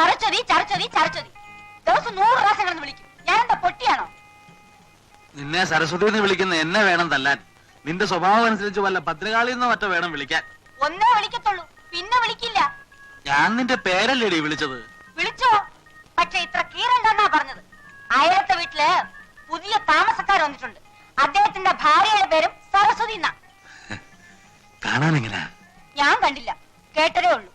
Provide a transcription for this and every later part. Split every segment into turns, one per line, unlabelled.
ചരച്ചൊതി ചരച്ചൊതി ചരച്ചൊതി. ദിവസം 100 പ്രാവശ്യം കിടന്ന് വിളിക്കും. ഞാൻ എന്താ പൊട്ടിയാണോ?
നിന്നെ സരസ്വതി എന്ന് വിളിക്കുന്ന എന്നെ വേണം തല്ലാൻ. നിന്റെ സ്വഭാവം അനുസരിച്ച് വല്ല ഭദ്രകാളിന്നോ മറ്റോ വേണം വിളിക്കാൻ.
ഒന്നേ വിളിക്കത്തുള്ളൂ, പിന്നെ വിളിക്കില്ല.
ഞാൻ നിന്റെ പേരല്ലേടി വിളിച്ചത്.
വിളിച്ചോ, പക്ഷെ ഇത്ര കീറണ്ടെന്നാ പറഞ്ഞത്. അയലത്തെ വീട്ടില് പുതിയ താമസക്കാർ വന്നിട്ടുണ്ട്. അദ്ദേഹത്തിന്റെ ഭാര്യയുടെ പേരും സരസ്വതി എന്നാ.
കാണാൻ എങ്ങനാ?
ഞാൻ കണ്ടില്ല, കേട്ടതേ ഉള്ളൂ.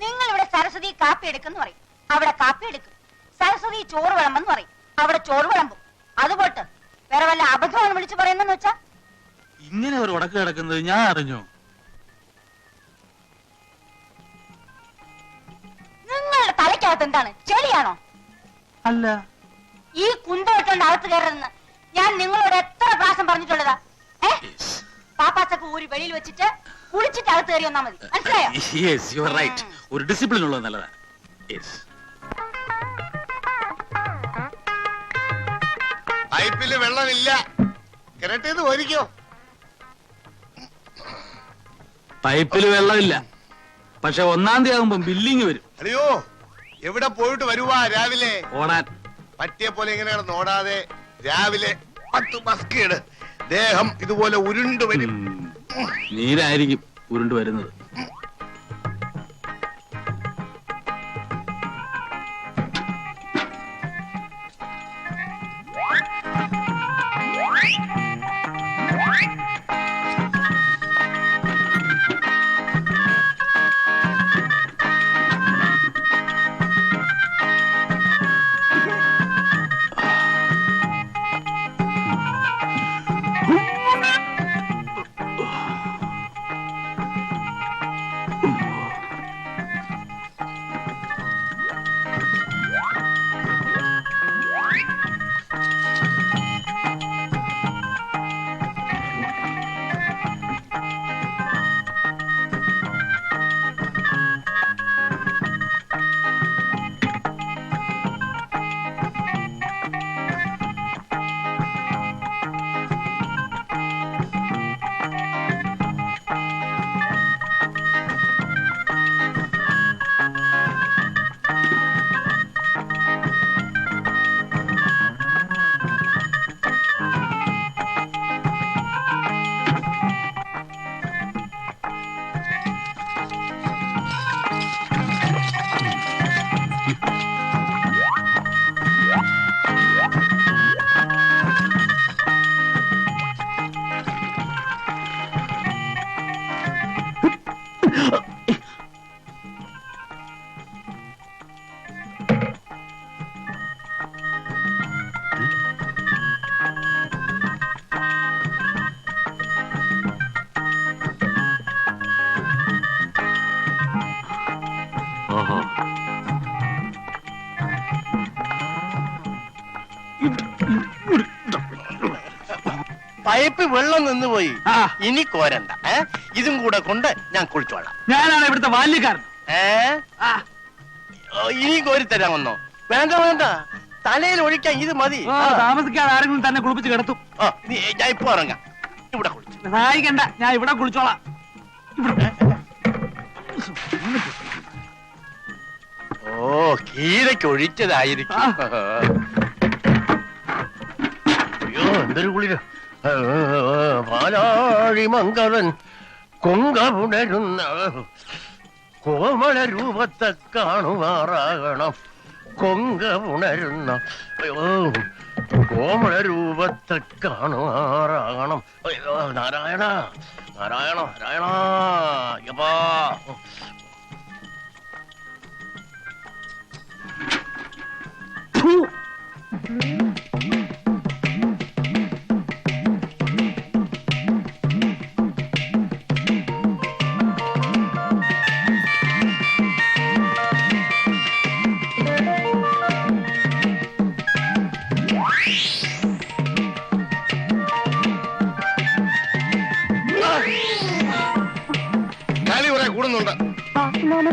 നിങ്ങൾ ഇവിടെ സരസ്വതി കാപ്പി എടുക്കെന്ന് പറയും, അവിടെ കാപ്പി എടുക്കും. സരസ്വതി ചോറ് വിളമ്പെന്ന് പറയും, അവിടെ ചോറ് വിളമ്പും. അതുപോട്ട് വേറെ വല്ല അബദ്ധമാണ് വിളിച്ചു പറയുന്നെന്ന് വെച്ചാ?
ഇങ്ങനെ ഒരു ഉടക്ക് കിടക്കുന്നത് ഞാൻ അറിഞ്ഞു.
നിങ്ങളുടെ തലയ്ക്കകത്ത് എന്താണ്, ചെളിയാണോ?
അല്ല,
ഈ കുന്തോട്ടുണ്ട് അകത്ത് കയറരുതെന്ന് ഞാൻ നിങ്ങളോട് എത്ര പ്രാവശ്യം പറഞ്ഞിട്ടുള്ളതാ? പാപ്പാച്ചക്ക് ഊരി വെളിയിൽ വെച്ചിട്ട് കുളിച്ചിട്ട് അകത്ത് കയറി വന്നാ മതി, മനസ്സിലായോ?
ഒരു ഡിസിപ്ലിൻ ഉള്ളത് നല്ലതാ.
പൈപ്പില് വെള്ളമില്ല, കിണറ്റേത് ഒരിക്കോ?
പൈപ്പില് വെള്ളമില്ല, പക്ഷെ 1-ാം തീയതി ആകുമ്പോ ബില്ലിങ് വരും.
അയ്യോ, എവിടെ പോയിട്ട് വരുവാ രാവിലെ?
ഓടാൻ.
പറ്റിയ പോലെ ഇങ്ങനെയാണ് നോടാതെ രാവിലെ 10 ബസ്കേട് ദേഹം ഇതുപോലെ ഉരുണ്ടു വരും.
നീരായിരിക്കും ഉരുണ്ടു വരുന്നത്.
പൈപ്പ് വെള്ളം നിന്നുപോയി, ഇനി കോരണ്ട. ഇതും കൂടെ കൊണ്ട് ഞാൻ കുളിച്ചോളാം.
ഞാനാണ് ഇവിടുത്തെ ബാല്യക്കാരൻ.
ഇനിയും കോരിത്തരാമെന്നോ? വേണ്ട വേണ്ട, തലയിൽ ഒഴിക്കാൻ ഇത് മതി.
താമസിക്കാതെ ആരെങ്കിലും തന്നെ കുളിപ്പിച്ച് കിടത്തും.
ഞാൻ ഇപ്പൊ ഇറങ്ങാം. ഇവിടെ കുളിച്ചു
സഹായിക്കണ്ട, ഞാൻ ഇവിടെ കുളിച്ചോളാം.
ഓ, കീരയ്ക്ക് ഒഴിച്ചതായിരിക്കും. അയ്യോ, എന്തൊരു കുളിര! പാലാഴി മംഗളൻ കൊങ്കമുണരുന്ന കോമള രൂപത്തെ കാണുമാറാകണം. കൊങ്കമുണരുന്ന കോമള രൂപത്തെ കാണുമാറാകണം. അയ്യോ, നാരായണ നാരായണ നാരായണ. യപ്പാ,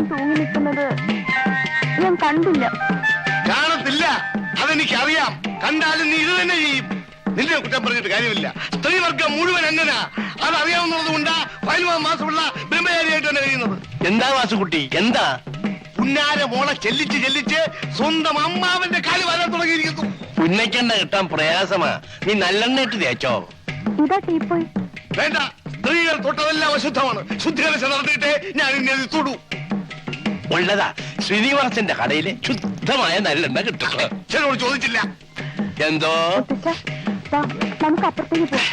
തൂങ്ങി നിൽക്കുന്നത് ഞാൻ കണ്ടില്ല.
കാണത്തില്ല, അതെനിക്കറിയാം. കണ്ടാലും നീ ഇത് തന്നെ ചെയ്യും. നിന്നെ കുറ്റം പറഞ്ഞിട്ട് കാര്യമില്ല. സ്ത്രീവർഗം മുഴുവൻ എങ്ങനാ അതറിയാവുന്നത് കൊണ്ടാ 15 മാസമുള്ള ബ്രഹ്മചാരിയായിട്ട് തന്നെ കഴിയുന്നത്.
എന്താ വാസുകുട്ടി, എന്താ?
പുന്നാര മോളെ ചെല്ലിച്ച് സ്വന്തം അമ്മാവന്റെ കാല് വരാൻ തുടങ്ങിയിരിക്കുന്നു.
പുന്നയ്ക്കെണ്ണ കിട്ടാൻ പ്രയാസമാ. നീ നല്ലെണ്ണ ഇട്ട് തേച്ചോ.
വേണ്ട, സ്ത്രീകൾ തൊട്ടതെല്ലാം അശുദ്ധമാണ്. ശുദ്ധികലശം നടത്തിയിട്ടേ ഞാൻ ഇനി അത് തൊടൂ.
ഉള്ളതാ, ശ്രീനിവാസന്റെ കടയിലെ ശുദ്ധമായ നല്ലെണ്ണ കിട്ടും.
ചിലരോട് ചോദിച്ചില്ല.
എന്തോ
നമുക്ക് അപ്പുറത്തേക്ക് പോവാം.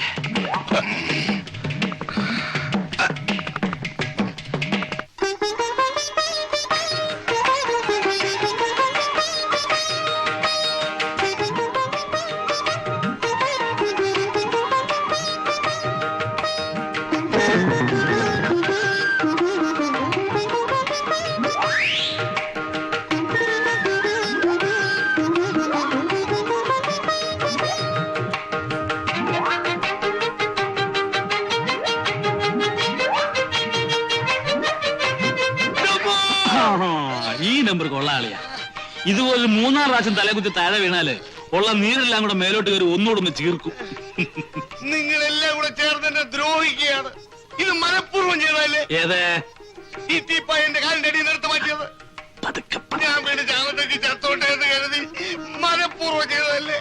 ഈ നമ്പർ കൊള്ളാളിയാ. ഇതുപോലെ 3-4 പ്രാവശ്യം തലകുത്തി താഴെ വീണാല് ഉള്ള നീരെല്ലാം കൂടെ മേലോട്ട് കയറി ഒന്നുകൂടെ ചീർക്കും.
നിങ്ങളെല്ലാം കൂടെ ചേർന്ന് എന്നെ ദ്രോഹിക്കുകയാണ്. ഇത് മനഃപൂർവ്വം ചെയ്തല്ലേ?
ഏതേ
ഈ തീപ്പായന്റെ കാലിന്റെ അടിയിൽ നിർത്തി മാറ്റിയത് ഞാൻ വീട് ചാവത്തേക്ക് ചത്തോട്ടെ എന്ന് കരുതി മനഃപൂർവ്വം ചെയ്തതല്ലേ?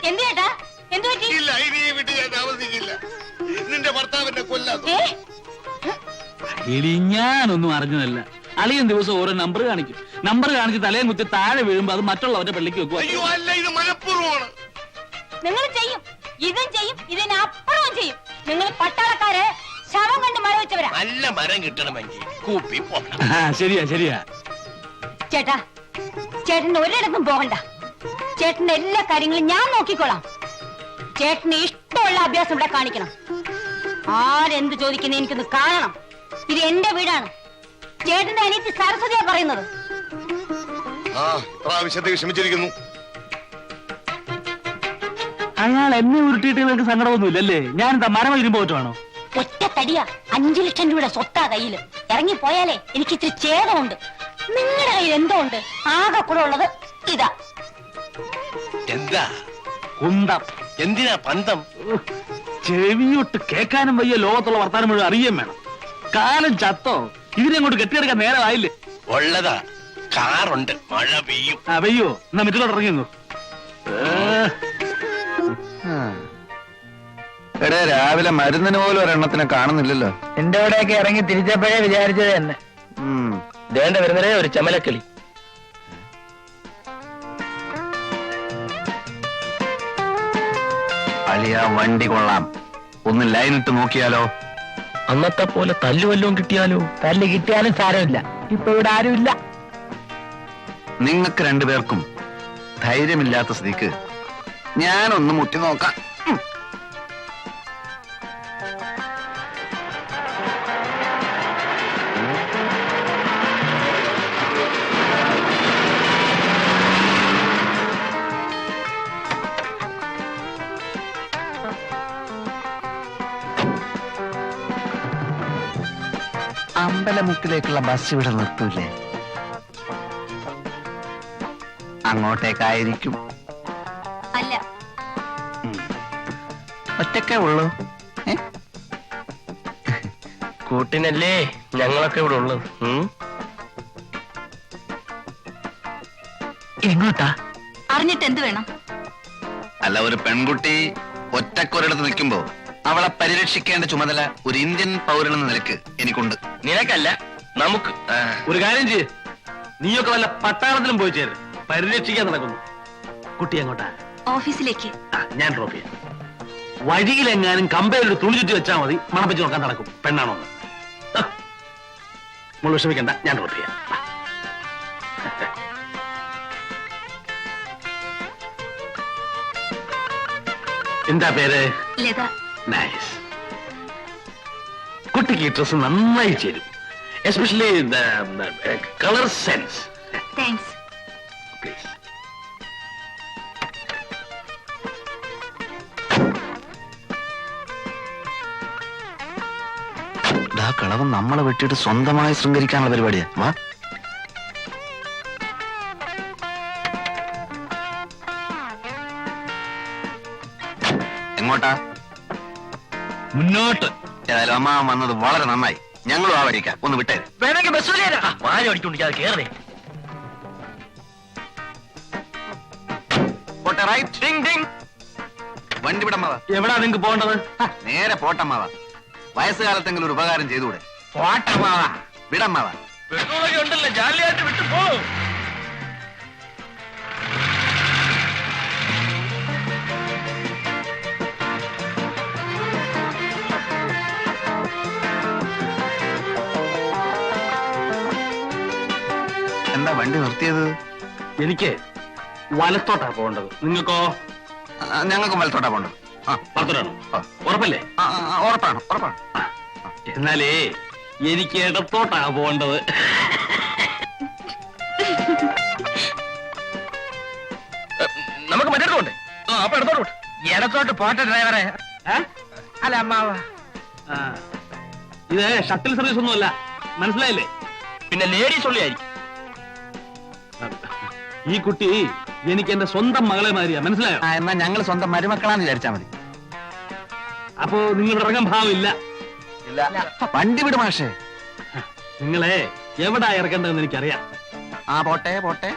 ഇല്ല, ഇനി ഈ വീട്ടിൽ ഞാൻ താമസിക്കില്ല. നിന്റെ ഭർത്താവിന്റെ കൊല്ലാതെ.
എടി, ഞാനൊന്നും അറിഞ്ഞതല്ല. അളിയൻ ദിവസം ഓരോ നമ്പർ കാണിക്കും. നമ്പർ കാണിച്ച് തലയും കുത്തി താഴെ വീഴുമ്പോ അത് മറ്റുള്ളവരുടെ പള്ളിക്ക് വെക്കുക.
അയ്യോ അല്ല, ഇത് മനഃപൂർവ്വമാണ്.
നിങ്ങൾ ചെയ്യും, ഇതും ചെയ്യും, ഇതിനപ്പുറവും ചെയ്യും. നിങ്ങൾ പട്ടാളക്കാരെ ശവം കണ്ട് മഴ വെച്ചവരാ.
നല്ല മരം കിട്ടണമെങ്കിൽ കൂപ്പി പോകണം.
ശരിയാ ശരിയാ.
ചേട്ടാ, ചേട്ടന് ഒരിടത്തും പോകണ്ട. ചേട്ടന്റെ എല്ലാ കാര്യങ്ങളും ഞാൻ നോക്കിക്കോളാം. ചേട്ടന് ഇഷ്ടമുള്ള അഭ്യാസം ഇവിടെ കാണിക്കണം. ആരെന്ത് ചോദിക്കുന്ന എനിക്കൊന്ന് കാണണം. ഇത് എന്റെ വീടാണ്. ചേട്ടന്റെ അനിയത്തി സരസ്വതിയാ പറയുന്നത്.
പ്രാവശ്യത്തേക്ക് ക്ഷമിച്ചിരിക്കുന്നു.
അയാൾ എന്നെ ഉരുട്ടിയിട്ട് നിങ്ങൾക്ക് സങ്കടമൊന്നുമില്ലല്ലേ? ഞാൻ എന്താ മരം ഇരുമ്പോ പറ്റുവാണോ?
ഒറ്റ തടിയാ, 5 ലക്ഷം രൂപയുടെ സ്വത്താ കയ്യില്. ഇറങ്ങിപ്പോയാലേ എനിക്ക് ഇത്തിരി ഛേദമുണ്ട്. നിങ്ങളുടെ കയ്യിൽ എന്തോ ഉണ്ട്. ആകെ കൂടെ ഉള്ളത് ഇതാ.
എന്താ
കുന്തം.
എന്തിനാ പന്തം?
ചെവിയൊട്ട് കേൾക്കാനും വയ്യ. ലോകത്തുള്ള വർത്താനം മുഴുവൻ അറിയാൻ വേണം. കാലം ചത്തോ? ഇതിനെ അങ്ങോട്ട് കെട്ടിയെടുക്കാൻ നേരമായില്ലേ?
ഉള്ളതാ, കാറുണ്ട്, മഴ പെയ്യും.
പെയ്യോ? എന്നാ മറ്റിലോട്ട് ഇറങ്ങിയോ?
എടേ, രാവിലെ മരുന്നിന് പോലും ഒരെണ്ണത്തിനെ കാണുന്നില്ലല്ലോ.
എന്റെ അവിടെയൊക്കെ ഇറങ്ങി തിരിച്ചപ്പോഴേ വിചാരിച്ചത് തന്നെ.
വേണ്ട വരുന്നതേ ഒരു ചമലക്കിളി.
അളിയ, വണ്ടി കൊള്ളാം. ഒന്ന് ലൈനിട്ട് നോക്കിയാലോ?
അന്നത്തെ പോലെ തല്ലുവല്ലോം കിട്ടിയാലോ?
തല്ല് കിട്ടിയാലും സാരമില്ല. ഇപ്പൊ ഇവിടെ ആരുമില്ല.
നിങ്ങൾക്ക് രണ്ടുപേർക്കും ധൈര്യമില്ലാത്ത സ്ഥിതിക്ക് ഞാനൊന്ന് മുട്ടി നോക്കാം. അമ്പലമുക്കിലേക്കുള്ള ബസ് ഇവിടെ നിർത്തൂലേ? അങ്ങോട്ടേക്കായിരിക്കും.
അല്ല,
ഒറ്റക്കേ ഉള്ളൂ.
കൂട്ടിനല്ലേ ഞങ്ങളൊക്കെ ഇവിടെ ഉള്ളത്.
എങ്ങോട്ടാ?
അറിഞ്ഞിട്ട് എന്ത് വേണം?
അല്ല, ഒരു പെൺകുട്ടി ഒറ്റക്കൊരിടത്ത് നിൽക്കുമ്പോ അവളെ പരിരക്ഷിക്കേണ്ട ചുമതല ഒരു ഇന്ത്യൻ പൗരനെന്ന നിലക്ക് എനിക്കുണ്ട്.
നിനക്കല്ല, നമുക്ക്.
ഒരു കാര്യം ചെയ്യ്, നീയൊക്കെ വല്ല പട്ടാളത്തിലും പോയി ചേര്. പരിരക്ഷിക്കാൻ നടക്കുന്നു. കുട്ടി എങ്ങോട്ടാ?
ഓഫീസിലേക്ക്.
ഞാൻ ഡ്രോപ്പ് ചെയ്യാം. വഴിയിലെങ്ങാനും കമ്പയിലൊരു തുണി ചുറ്റി വെച്ചാൽ മതി. മണപ്പിച്ച് നോക്കാൻ നടക്കും. പെണ്ണാണോ? നമ്മൾ വിഷമിക്കണ്ട, ഞാൻ ഡ്രോപ്പ് ചെയ്യാം. എന്താ പേര്?
ലത.
നൈസ്. കുട്ടിക്ക് ഡ്രസ് നന്നായി ചേരും. Especially colour sense.
Thanks.
Please.
കളവൻ നമ്മളെ വെട്ടിയിട്ട് സ്വന്തമായി ശൃംഗരിക്കാനുള്ള പരിപാടിയാ. വാ. എങ്ങോട്ടാ?
മുന്നോട്ട്.
ഏതായാലും അമ്മ വന്നത് വളരെ നന്നായി. ഞങ്ങളും ആ വഴിക്കാം. ഒന്ന് വിട്ടേ.
വേണമെങ്കിൽ ബസ് വാരി അടിക്കൊണ്ടിരിക്കാതെ കേറണേ.
പോട്ടെ റൈറ്റ്. വണ്ടി വിടമ്മാവാ.
എവിടാ നിങ്ങക്ക് പോകേണ്ടത്?
നേരെ പോട്ടമ്മാവാ. വയസ്സുകാലത്തെങ്കിലും ഒരു ഉപകാരം ചെയ്തുകൂടെ?
പോട്ടമാവാ.
വിടമ്മാവാ.
പെട്രോളൊക്കെ ഉണ്ടല്ലോ, ജാലിയായിട്ട് വിട്ടു പോ.
എന്താ വണ്ടി നിർത്തിയത്?
എനിക്ക് വലത്തോട്ടാ പോകേണ്ടത്. നിങ്ങൾക്കോ?
ഞങ്ങൾക്ക് വലത്തോട്ടാ പോണ്ടത്.
വലത്തോട്ടാണോ? ഉറപ്പല്ലേ?
ഉറപ്പാണ് ഉറപ്പാണ്.
എന്നാലേ എനിക്ക് ഇടത്തോട്ടാ പോകേണ്ടത്.
നമുക്ക് മറ്റേടത്തോണ്ടേ. അപ്പൊ ഇടത്തോട്ട് ഇടത്തോട്ട് പോട്ടെ ഡ്രൈവറെ. അല്ല അമ്മാവ,
ആ, ഇത് ഷട്ടിൽ സർവീസ് ഒന്നുമല്ല, മനസ്സിലായില്ലേ?
പിന്നെ ലേഡീസ് ഉള്ളിയായിരിക്കും.
ഈ കുട്ടി എനിക്ക് എന്റെ സ്വന്തം മകളെ മാതിരിയാ, മനസ്സിലായോ?
എന്നാ ഞങ്ങൾ സ്വന്തം മരുമക്കളാന്ന് വിചാരിച്ചാ മതി.
അപ്പോ നിങ്ങളുടെ ഇറങ്ങാൻ ഭാവമില്ല.
വണ്ടി വിട് മാഷേ.
നിങ്ങളെ എവിടാ ഇറക്കേണ്ടതെന്ന് എനിക്കറിയാം.
പോട്ടെ പോട്ടെ.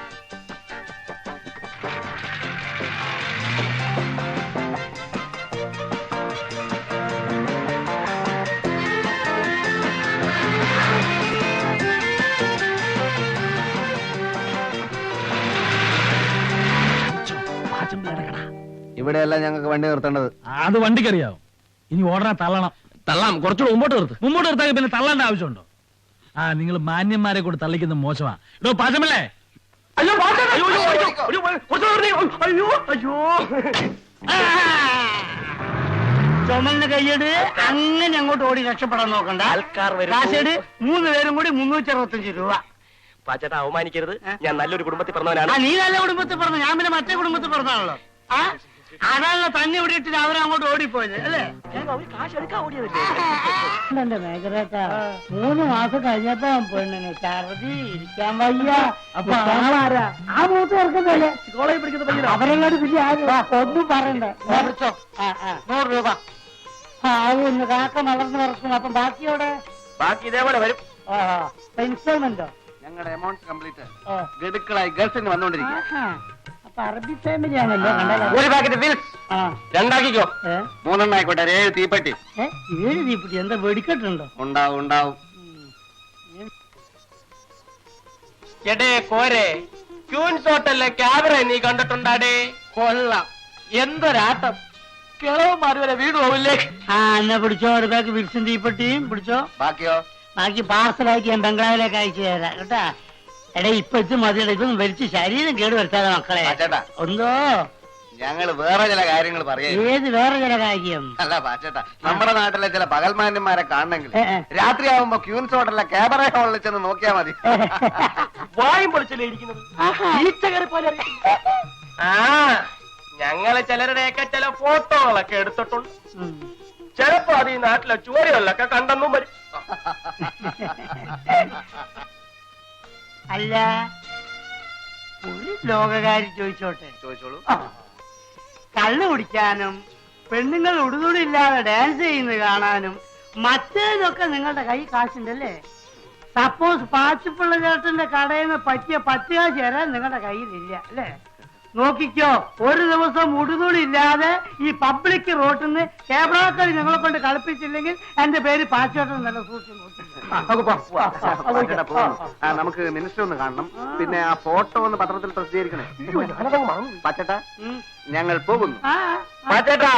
ഇവിടെയല്ല ഞങ്ങൾക്ക് വണ്ടി നിർത്തേണ്ടത്.
അത് വണ്ടിക്കറിയാവും. ഇനി ഓടനെ തള്ളണം.
തള്ളാം, കുറച്ചുകൂടെ മുമ്പോട്ട് നിർത്ത്.
മുമ്പോട്ട് നിർത്താൻ പിന്നെ തള്ളേണ്ട ആവശ്യമുണ്ടോ? ആ, നിങ്ങൾ മാന്യന്മാരെ കൂടെ തള്ളിക്കുന്നത് മോശമാ. ഇടോ പാചമല്ലേ?
അയ്യോ അയ്യോ അയ്യോ. ചുമലിന് കൈയ്യട്, അങ്ങനെ അങ്ങോട്ട് ഓടി രക്ഷപ്പെടാൻ നോക്കണ്ട. കാശേട് 3 പേരും കൂടി 365 രൂപ.
പാച്ചേട്ടാ അവമാനിക്കരുത്, ഞാൻ നല്ലൊരു കുടുംബത്തിൽ പറഞ്ഞവനാണ്.
നീ നല്ല കുടുംബത്തിൽ പറഞ്ഞു, ഞാൻ പിന്നെ മറ്റേ കുടുംബത്തിൽ പറഞ്ഞാണല്ലോ. അതാണല്ലോ തന്നെ ഇവിടെ ഇട്ടിട്ട് അവരങ്ങോട്ട് ഓടിപ്പോയത് അല്ലേ? മേഖലേട്ടാ 3 മാസം കഴിഞ്ഞപ്പോ പെണ്ണിന് ഛർദി, ഇരിക്കാൻ വയ്യ. അപ്പൊ ആ മൂത്ത് ചേർക്കുന്നല്ലേ കോളേജിൽ പഠിക്കുന്ന അവരെങ്ങോട്ട് പിന്നെ ഒന്നും പറയണ്ടേ. 100 രൂപ ആവുന്നു. കാക്ക വളർന്നു വറക്കുന്നു. അപ്പം ബാക്കിയോടെ
ബാക്കി ഇതേപോലെ വരും.
ഇൻസ്റ്റാൾമെന്റോ?
ഞങ്ങളുടെ എമൗണ്ട് കംപ്ലീറ്റ് ഗഡുക്കളായി ഗൾഫിന് വന്നോണ്ടിരിക്കുക.
അപ്പൊ അറബി ഫാമിലിയാണല്ലോ.
ഒരു പാക്കറ്റ് ബിൽസ് 2 ആക്കിക്കോ.
3 ആയിക്കോട്ടെ. 7 തീപ്പെട്ടി.
7 തീപ്പെട്ടി? എന്താ വെടിക്കെട്ടുണ്ടോ?
ഉണ്ടാവും ഉണ്ടാവും.
എടേ കോരെ, ക്യൂൻസ് ഹോട്ടലിലെ ക്യാമറ നീ കണ്ടിട്ടുണ്ടാടേ?
കൊള്ളാം,
എന്തൊരാട്ടം. കിളവന്മാര് വരെ വീട് പോവില്ലേ?
എന്നാ പിടിച്ചോ, ഒരു ബാഗ് വിൽസും തീപ്പെട്ടിയും പിടിച്ചോ.
ബാക്കിയോ?
ബാക്കി പാർസലാക്കി ഞാൻ ബംഗ്ലാവിലേക്ക് അയച്ചു തരാം കേട്ടാ. എടേ ഇപ്പൊ ഇത് മതിയുടെ, ഇതൊന്നും വലിച്ച് ശരീരം കേട് വരുത്താതെ മക്കളെ.
പാച്ചേട്ടാ,
ഒന്നോ
ഞങ്ങള് വേറെ ചില കാര്യങ്ങൾ പറയാ.
ഏത് വേറെ ചില കാര്യം?
അല്ല പാച്ചേട്ടാ, നമ്മുടെ നാട്ടിലെ ചില പകൽമാന്യന്മാരെ കാണണമെങ്കിൽ
ഏ, ഏ.
രാത്രിയാവുമ്പോ ക്യൂൻസ് ഹോട്ടലിലെ ക്യാമറ ഹോളിൽ ചെന്ന് നോക്കിയാ മതി.
വായും പൊളിച്ചല്ലേ ഇരിക്കുന്നത്? ഈച്ച കയറി പോലെ അറിയാം. ഞങ്ങള് ചിലരുടെയൊക്കെ ചില ഫോട്ടോകളൊക്കെ എടുത്തിട്ടുണ്ട്. ചിലപ്പോ അത് ഈ നാട്ടിലെ ചുവരുകളിലൊക്കെ കണ്ടെന്നും വരും.
അല്ല, ഒരു ലോകകാരി ചോദിച്ചോട്ടെ?
ചോദിച്ചോളൂ.
കള്ളു കുടിക്കാനും പെണ്ണുങ്ങൾ ഉടുതുടിയില്ലാതെ ഡാൻസ് ചെയ്യുന്നത് കാണാനും മറ്റേതൊക്കെ നിങ്ങളുടെ കൈ കാശുണ്ടല്ലേ? സപ്പോസ് പാച്ചിപ്പിള്ള ചേട്ടന്റെ കടയിൽ നിന്ന് പറ്റിയ 10 കാശ് തരാൻ നിങ്ങളുടെ കയ്യിലില്ല അല്ലേ? നോക്കിക്കോ, ഒരു ദിവസം ഉടുതുണി ഇല്ലാതെ ഈ പബ്ലിക് റോട്ടിൽ നിന്ന് ക്യാമറക്കാർ നിങ്ങളെ കൊണ്ട് കളിപ്പിച്ചില്ലെങ്കിൽ എന്റെ പേര് പാച്ചോട്ടൻ നല്ല സൂക്ഷിച്ചു നോക്കി.
നമുക്ക് മിനിസ്റ്റർ ഒന്ന് കാണണം. പിന്നെ ആ ഫോട്ടോ ഒന്ന് പത്രത്തിൽ പ്രസിദ്ധീകരിക്കണേ. പച്ചട്ടാ, ഞങ്ങൾ പോകുന്നു.
പാച്ചേട്ടാ,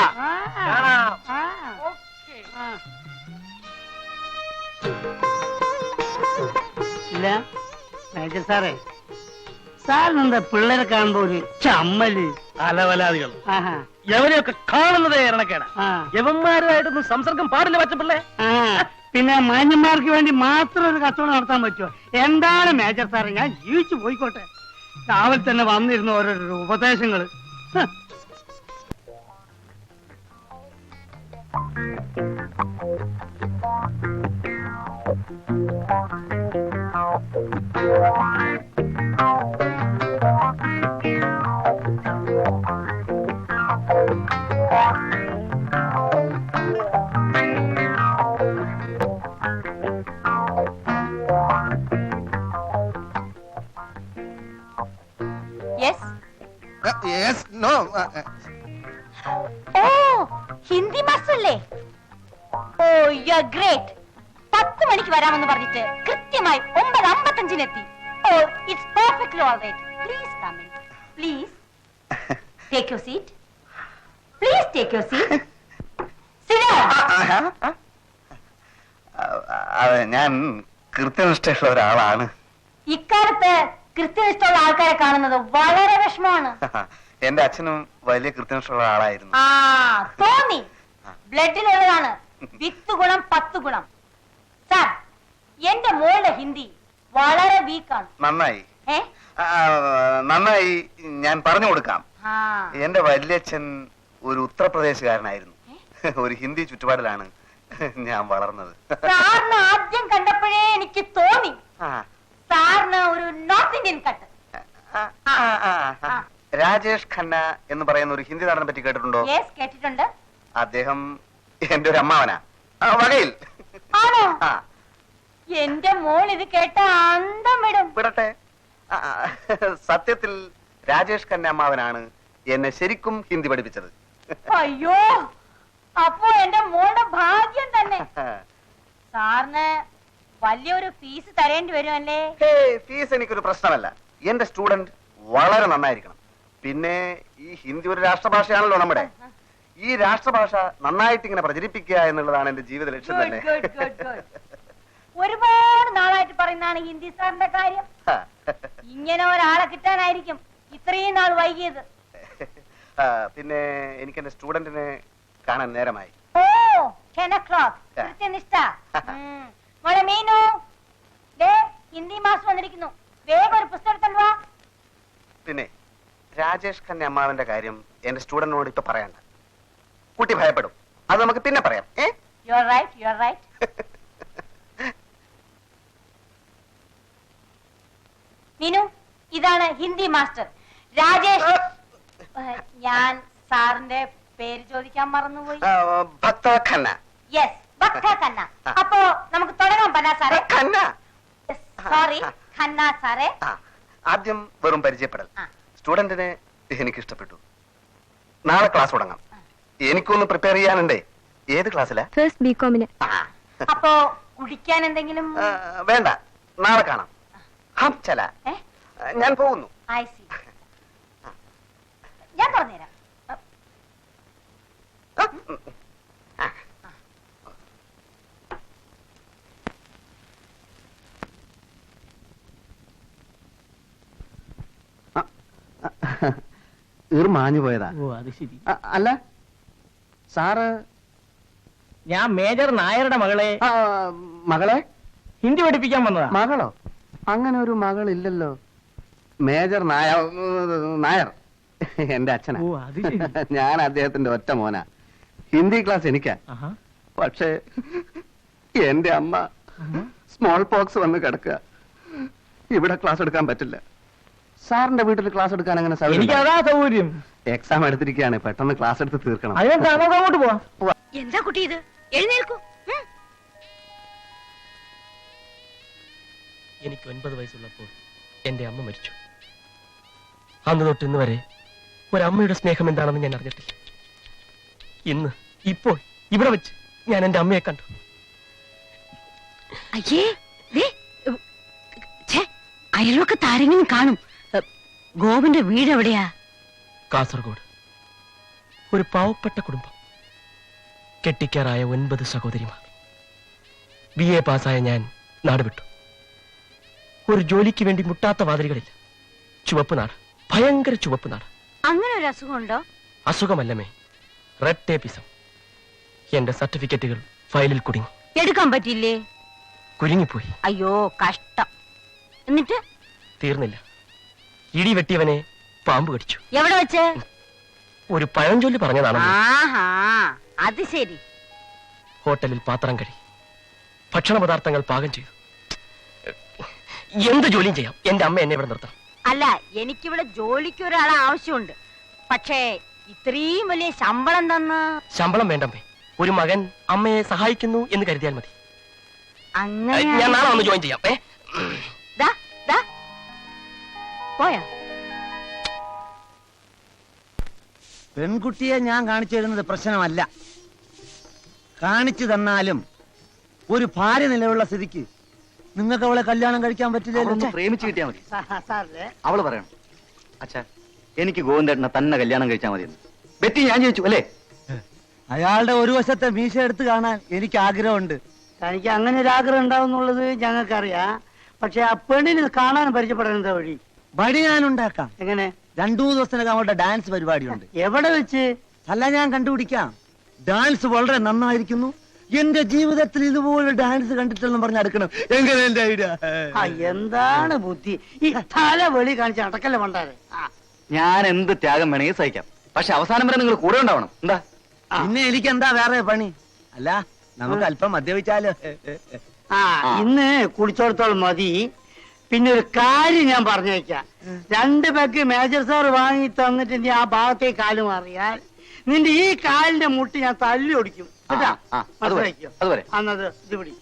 ഇല്ല മേജർ സാറേ, സാറിനെന്താ പിള്ളേരെ കാണുമ്പോ ഒരു ചമ്മല്?
അലവലാദികൾ എവരെയൊക്കെ കാണുന്നതേ ഇറണക്കേടാ. യവന്മാരുമായിട്ടൊന്നും സംസർഗം പാടില്ല പച്ചപ്പിള്ളേ.
പിന്നെ മാന്യന്മാർക്ക് വേണ്ടി മാത്രം ഒരു കച്ചവടം നടത്താൻ പറ്റുമോ? എന്താണ് മേജർ സാറേ, ഞാൻ ജീവിച്ചു പോയിക്കോട്ടെ. രാവിലെ തന്നെ വന്നിരുന്ന ഓരോരോ ഉപദേശങ്ങള്.
നോ
ഓ ഹിന്ദി മാസ്റ്റർ അല്ലേ? ഓ യു ആർ ഗ്രേറ്റ്. 10 മണിക്ക് വരാമെന്ന് പറഞ്ഞിട്ട് കൃത്യമായി 9:55 എത്തി. Oh it's perfectly all right. Please come in. Please take your seat. Please take your seat. Sit down.
ഞാൻ കൃത്യനിഷ്ഠയുള്ള ഒരാളാണ്.
ഇക്കാലത്ത് കൃത്യനിഷ്ഠമുള്ള ആൾക്കാരെ കാണുന്നത് വളരെ വിഷമമാണ്.
എന്റെ അച്ഛനും വലിയ കൃത്യനിഷ്ഠയുള്ള ആളായിരുന്നു.
ആ തോന്നി. ബ്ലഡിലുള്ളതാണ്. 10 ഗുണം 10 ഗുണം. സാർ എന്റെ മോളുടെ ഹിന്ദി വളരെ വീക്കാണ്.
നന്നായി
ഏ
നന്നായി, ഞാൻ പറഞ്ഞു കൊടുക്കാം.
ആ
എന്റെ വല്യച്ഛൻ ഒരു ഉത്തർപ്രദേശുകാരനായിരുന്നു. ഒരു ഹിന്ദി ചുറ്റുപാടിലാണ് ഞാൻ വളർന്നത്.
സാറിന് ആദ്യം കണ്ടപ്പോഴേ എനിക്ക് തോന്നി
ആ,
സാറിന് ഒരു north Indian cut.
Rajesh Khanna എന്ന് പറയുന്ന ഒരു ഹിന്ദി നടനെ പറ്റി കേട്ടിട്ടുണ്ടോ?
യെസ് കേട്ടിട്ടുണ്ട്.
അദ്ദേഹം എന്റെ ഒരു അമ്മാവനാ വകയിൽ.
ആണോ?
ആ,
എന്റെ മോൾ ഇത് കേട്ട അന്തം വിടും.
വിടട്ടെ. സത്യത്തിൽ രാജേഷ് ഖന്ന അമ്മാവനാണ് എന്നെ ശരിക്കും ഹിന്ദി പഠിപ്പിച്ചത്.
അയ്യോ അപ്പോ എന്റെ മോളുടെ ഭാഗ്യം തന്നെ. സാറിന് വലിയൊരു ഫീസ് തരേണ്ടി വരുമല്ലേ?
ഫീസ് എനിക്കൊരു പ്രശ്നമല്ല. എന്റെ സ്റ്റുഡന്റ് വളരെ നന്നായിരിക്കണം. പിന്നെ ഈ ഹിന്ദി ഒരു രാഷ്ട്രഭാഷയാണല്ലോ നമ്മുടെ. ഈ രാഷ്ട്രഭാഷ നന്നായിട്ട് ഇങ്ങനെ പ്രചരിപ്പിക്കുക എന്നുള്ളതാണ് എന്റെ ജീവിത ലക്ഷ്യം
Good,
തന്നെ.
good, good, good. ഒരുപാട് നാളായിട്ട് പറയുന്നതാണ് ഹിന്ദി സാറിന്റെ കാര്യം. ഇങ്ങനെ ഒരാളെ കിട്ടാനായിരിക്കും ഇത്രയും നാൾ വൈകിയത്.
പിന്നെ എനിക്ക് എന്റെ സ്റ്റുഡന്റിനെ കാണാൻ നേരമായി.
ഓ 10 o'clock. കൃത്യനിഷ്ഠ. മോളെ മീനു, ദേ ഹിന്ദി മാസ്റ്റർ വന്നിരിക്കുന്നു. വേഗം ഒരു പുസ്തകം വാ.
പിന്നെ രാജേഷ് ഖന്ന അമ്മാവന്റെ കാര്യം എന്റെ സ്റ്റുഡന്റിനോട് ഇപ്പൊ പറയണ്ട. കുട്ടി ഭയപ്പെടും. അത് നമുക്ക് പിന്നെ പറയാം.
You are right, you are right. Meenu, ഇതാണ് ഹിന്ദി മാസ്റ്റർ രാജേഷ്. ഞാൻ സാറിന്റെ പേര് ചോദിക്കാൻ മറന്നുപോയി.
ഭക്ത ഖന്ന.
യെസ്, ഭക്ത ഖന്ന. അപ്പോ നമുക്ക് തുടങ്ങാം പന്ന സാറേ.
ഖന്ന.
സോറി ഖന്ന സാറേ.
ആദ്യം വെറും പരിചയപ്പെടൽ.
ആ.
സ്റ്റുഡന്റിനെ എനിക്ക് ഇഷ്ടപ്പെട്ടു. നാളെ ക്ലാസ് തുടങ്ങാം. എനിക്കൊന്ന് പ്രിപ്പയർ ചെയ്യാനുണ്ടേ. ഏത് ക്ലാസ്സിലാ?
ഫസ്റ്റ് ബികോമിന്.
അപ്പോ കുടിക്കാൻ എന്തെങ്കിലും?
വേണ്ട, നാളെ കാണാം. ഹം ചല. ഞാൻ പോകുന്നു.
I C. ഞാൻ പറഞ്ഞുതരാം.
മാഞ്ഞു പോയതാ.
ഓ അത് ശരി.
അല്ല സാറ്
ഞാൻ മേജർ നായരുടെ മകളെ
മകളെ
ഹിന്ദി പഠിപ്പിക്കാൻ വന്നതാ.
മകളോ? അങ്ങനെ ഒരു മകളില്ലല്ലോ. മേജർ നായർ എന്റെ അച്ഛനാ.
ഓ അത് ശരി.
ഞാൻ അദ്ദേഹത്തിന്റെ ഒറ്റ മോനാ. ഹിന്ദി ക്ലാസ് എനിക്കാ.
ആഹാ.
പക്ഷേ എന്റെ അമ്മ സ്മോൾ പോക്സ് വന്ന് കിടക്കുക. ഇവിടെ ക്ലാസ് എടുക്കാൻ പറ്റില്ല. സാറിന്റെ വീട്ടിൽ ക്ലാസ് എടുക്കാൻ അങ്ങനെ
എനിക്ക് അതാ സൗകര്യം.
എക്സാം എടുത്തിരിക്കുകയാണ്. പെട്ടെന്ന് ക്ലാസ് എടുത്ത് തീർക്കണം.
അതിനെന്താ നമുക്ക് അങ്ങോട്ട് പോവാം.
എന്താ കുട്ടി ഇത്? എഴുന്നേൽക്കൂ.
എനിക്ക് 9 വയസ്സുള്ളപ്പോൾ എന്റെ അമ്മ മരിച്ചു. അന്ന് തൊട്ട് ഇന്ന് വരെ ഒരമ്മയുടെ സ്നേഹം എന്താണെന്ന് ഞാൻ അറിഞ്ഞിട്ടില്ല. ഇപ്പോൾ ഇവിടെ വെച്ച് ഞാൻ എന്റെ അമ്മയെ കണ്ടു.
അയ്യേ, അയൽവൊക്കെ താരെങ്കിലും കാണും. ഗോവിന്റെ വീട് എവിടെയാ?
കാസർഗോഡ്. ഒരു പാവപ്പെട്ട കുടുംബം. കെട്ടിക്കാറായ 9 സഹോദരിമാർ. BA പാസ്സായ ഞാൻ നാട് വിട്ടു. ഒരു ജോലിക്ക് വേണ്ടി മുട്ടാത്ത വാതിലുകളില്ല. ചുവപ്പ് നാട്, ഭയങ്കര ചുവപ്പ് നാട്.
അങ്ങനെ ഒരു അസുഖമുണ്ടോ?
അസുഖമല്ലമേ, റെഡ് ടേപ്പിസം. എന്റെ സർട്ടിഫിക്കറ്റുകൾ ഫയലിൽ കുടുങ്ങി.
എടുക്കാൻ പറ്റില്ലേ?
കുരുങ്ങിപ്പോയി.
അയ്യോ കഷ്ടം. എന്നിട്ട്
തീർന്നില്ല. ഇടി വെട്ടിയവനെ പാമ്പ് കടിച്ചു.
എവിടെ വെച്ച്?
ഒരു പഴഞ്ചൊല്ലി പറഞ്ഞതാണ്.
ആഹാ, അത് ശരി.
ഹോട്ടലിൽ പാത്രം കഴുകി, ഭക്ഷണ പദാർത്ഥങ്ങൾ പാകം ചെയ്തു. എന്ത് ജോലിയും ചെയ്യാം. എന്റെ അമ്മ എന്നെ ഇവിടെ നിർത്തണം.
അല്ല, എനിക്കിവിടെ ജോലിക്ക് ഒരാളെ ആവശ്യമുണ്ട്. പക്ഷേ ഇത്രയും വലിയ ശമ്പളം തന്ന്.
ശമ്പളം വേണ്ടമ്മേ. ഒരു മകൻ അമ്മയെ സഹായിക്കുന്നു എന്ന് കരുതിയാൽ മതി.
അങ്ങനെ
ഞാൻ നാളെ ഒന്ന് ജോയിൻ ചെയ്യാം.
പോയോ?
പെൺകുട്ടിയെ ഞാൻ കാണിച്ചു തരുന്നത് പ്രശ്നമല്ല. കാണിച്ചു തന്നാലും ഒരു ഭാര്യ നിലയുള്ള സ്ഥിതിക്ക് നിങ്ങൾക്ക് അവളെ കല്യാണം കഴിക്കാൻ പറ്റില്ലല്ലോ.
പ്രേമിച്ചു കിട്ടിയാ മതി.
സാറേ
അവള് പറയണം, അച്ഛാ എനിക്ക് ഗോവിന്ദേട്ടനെ തന്നെ കല്യാണം കഴിച്ചാൽ മതി. ബെറ്റി ഞാൻ ചോദിച്ചു അല്ലേ?
അയാളുടെ ഒരു വശത്തെ മീശ എടുത്ത് കാണാൻ എനിക്ക് ആഗ്രഹമുണ്ട്.
തനിക്ക് അങ്ങനെ ഒരു ആഗ്രഹം ഉണ്ടാവുന്നുള്ളത് ഞങ്ങൾക്കറിയാം. പക്ഷെ ആ പെണ്ണിന് കാണാൻ പരിചയപ്പെടാൻ എന്താ വഴി?
വഴി ഞാൻ ഉണ്ടാക്കാം.
എങ്ങനെ?
2-3 ദിവസത്തിനകം അവളുടെ ഡാൻസ് പരിപാടിയുണ്ട്.
എവിടെ വെച്ച്?
അല്ല, ഞാൻ കണ്ടുപിടിക്കാം. ഡാൻസ് വളരെ നന്നായിരിക്കുന്നു, എന്റെ ജീവിതത്തിൽ ഇതുപോലെ ഡാൻസ് കണ്ടിട്ടെന്ന് പറഞ്ഞ് അടുക്കണം. എങ്ങനെ എന്റെ ഐഡിയ?
എന്താണ് ബുദ്ധി? ഈ തല വെളി കാണിച്ച് അടക്കല്ലേ പണ്ടാരെ.
ഞാൻ എന്ത് ത്യാഗം വേണമെങ്കിൽ സഹിക്കാം, പക്ഷെ അവസാനം വരെ നിങ്ങൾ കൂടെ ഉണ്ടാവണം. എന്താ?
പിന്നെ എനിക്ക് എന്താ വേറെ പണി? അല്ല, നമുക്ക് അല്പം മദ്യപിച്ചാലോ?
ഇന്ന് കുടിച്ചോടത്തോളം മതി. പിന്നെ ഒരു കാര്യം ഞാൻ പറഞ്ഞേക്കാം. 2 പെഗ് മേജർ സാർ വാങ്ങി തന്നിട്ട് നീ ആ ഭാഗത്തേക്ക് കാല് മാറിയാൽ നിന്റെ ഈ കാലിന്റെ മുട്ടി ഞാൻ തല്ലി ഒടിക്കും. കേട്ടാ?
അതുവരെ
അന്നത് ഇത് പിടി.